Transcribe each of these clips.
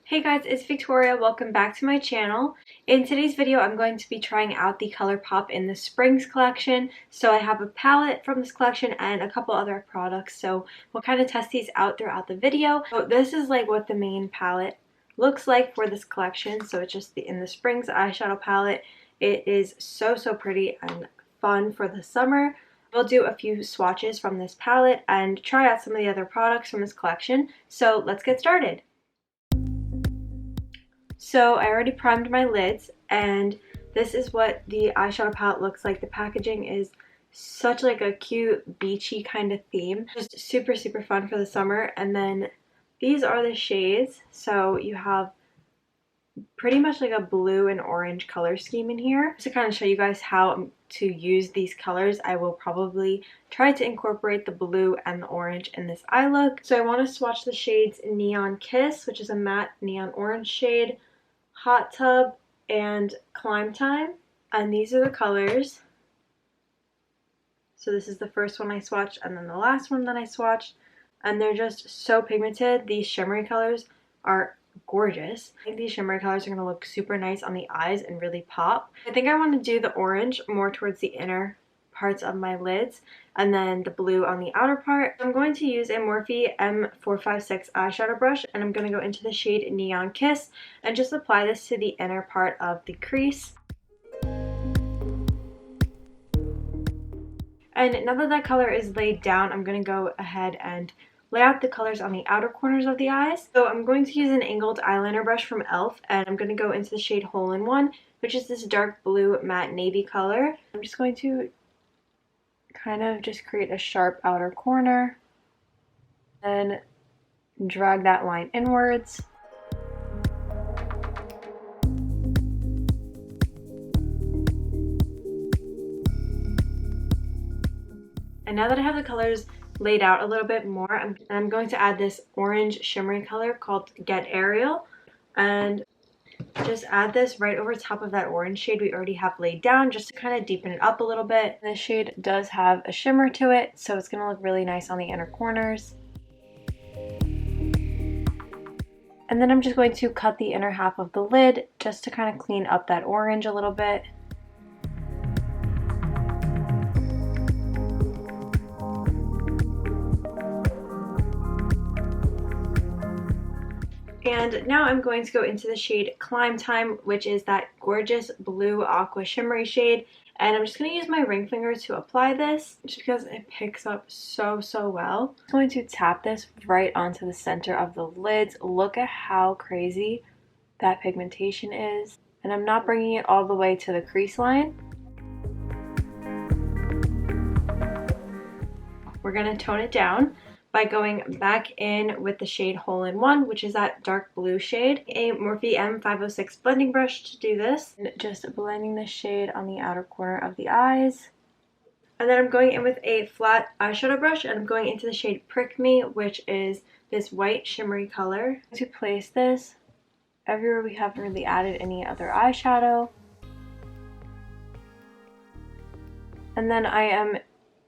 Hey guys, it's Victoria. Welcome back to my channel. In today's video, I'm going to be trying out the Colourpop in the Springs collection. So I have a palette from this collection and a couple other products. So we'll kind of test these out throughout the video. So this is like what the main palette looks like for this collection. So it's just in the Springs eyeshadow palette. It is so pretty and fun for the summer. We'll do a few swatches from this palette and try out some of the other products from this collection. So let's get started. So I already primed my lids, and this is what the eyeshadow palette looks like. The packaging is such like a cute beachy kind of theme. Just super fun for the summer. And then these are the shades. So you have pretty much like a blue and orange color scheme in here. Just to kind of show you guys how to use these colors, I will probably try to incorporate the blue and the orange in this eye look. So I want to swatch the shades Neon Kiss, which is a matte neon orange shade, Hot Tub, and Climb Time, and these are the colors. So this is the first one I swatched and then the last one that I swatched, and they're just so pigmented. These shimmery colors are gorgeous. I think these shimmery colors are going to look super nice on the eyes and really pop. I think I want to do the orange more towards the inner parts of my lids and then the blue on the outer part. I'm going to use a Morphe M456 eyeshadow brush, and I'm going to go into the shade Neon Kiss and just apply this to the inner part of the crease. And now that color is laid down, I'm going to go ahead and lay out the colors on the outer corners of the eyes. So I'm going to use an angled eyeliner brush from e.l.f. and I'm going to go into the shade Hole in One, which is this dark blue matte navy color. I'm just going to kind of just create a sharp outer corner and drag that line inwards. And now that I have the colors laid out a little bit more, I'm going to add this orange shimmery color called Get Aerial, and just add this right over top of that orange shade we already have laid down, just to kind of deepen it up a little bit. This shade does have a shimmer to it, so it's going to look really nice on the inner corners. And then I'm just going to cut the inner half of the lid just to kind of clean up that orange a little bit. And now I'm going to go into the shade Climb Time, which is that gorgeous blue aqua shimmery shade. And I'm just going to use my ring finger to apply this, just because it picks up so well. I'm going to tap this right onto the center of the lids. Look at how crazy that pigmentation is. And I'm not bringing it all the way to the crease line. We're going to tone it down by going back in with the shade Hole in One, which is that dark blue shade. A Morphe M506 blending brush to do this. And just blending the shade on the outer corner of the eyes. And then I'm going in with a flat eyeshadow brush, and I'm going into the shade Prick Me, which is this white shimmery color. To place this everywhere we haven't really added any other eyeshadow. And then I am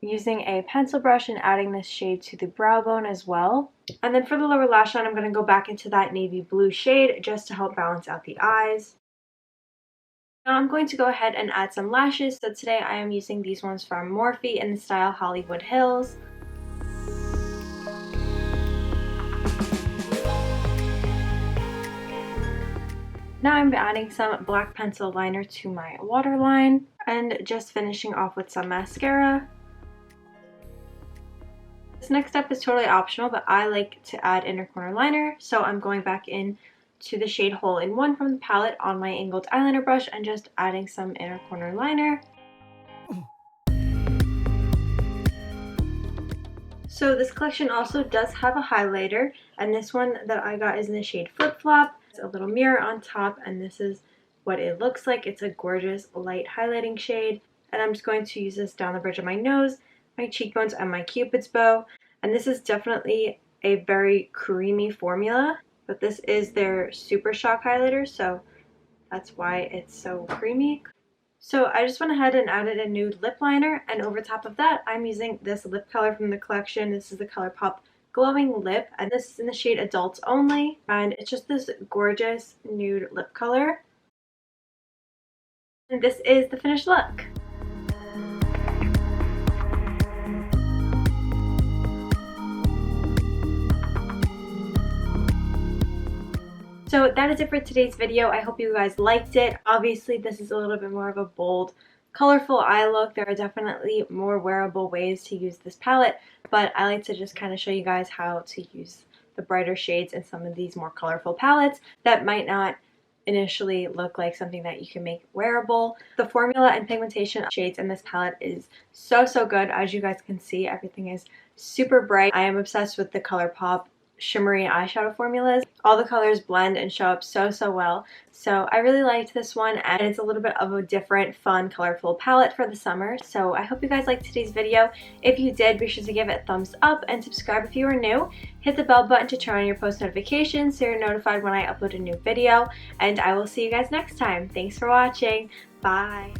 using a pencil brush and adding this shade to the brow bone as well. And then for the lower lash line, I'm going to go back into that navy blue shade just to help balance out the eyes. Now I'm going to go ahead and add some lashes. So today I am using these ones from Morphe in the style Hollywood Hills. Now I'm adding some black pencil liner to my waterline and just finishing off with some mascara. This next step is totally optional, but I like to add inner corner liner, so I'm going back in to the shade Hole in One from the palette on my angled eyeliner brush and just adding some inner corner liner. So this collection also does have a highlighter, and this one that I got is in the shade Flip Flop. It's a little mirror on top, and this is what it looks like. It's a gorgeous light highlighting shade, and I'm just going to use this down the bridge of my nose, my cheekbones, and my cupid's bow. And this is definitely a very creamy formula, but this is their Super Shock highlighter, so that's why it's so creamy. So I just went ahead and added a nude lip liner, and over top of that I'm using this lip color from the collection. This is the Colourpop glowing lip, and this is in the shade Adults Only, and it's just this gorgeous nude lip color. And this is the finished look. So that is it for today's video. I hope you guys liked it. Obviously, this is a little bit more of a bold, colorful eye look. There are definitely more wearable ways to use this palette, but I like to just kind of show you guys how to use the brighter shades in some of these more colorful palettes that might not initially look like something that you can make wearable. The formula and pigmentation shades in this palette is so good. As you guys can see, everything is super bright. I am obsessed with the Colourpop shimmery eyeshadow formulas. All the colors blend and show up so well. So I really liked this one, and it's a little bit of a different, fun, colorful palette for the summer. So I hope you guys liked today's video. If you did, be sure to give it a thumbs up and subscribe if you are new. Hit the bell button to turn on your post notifications so you're notified when I upload a new video, and I will see you guys next time. Thanks for watching. Bye.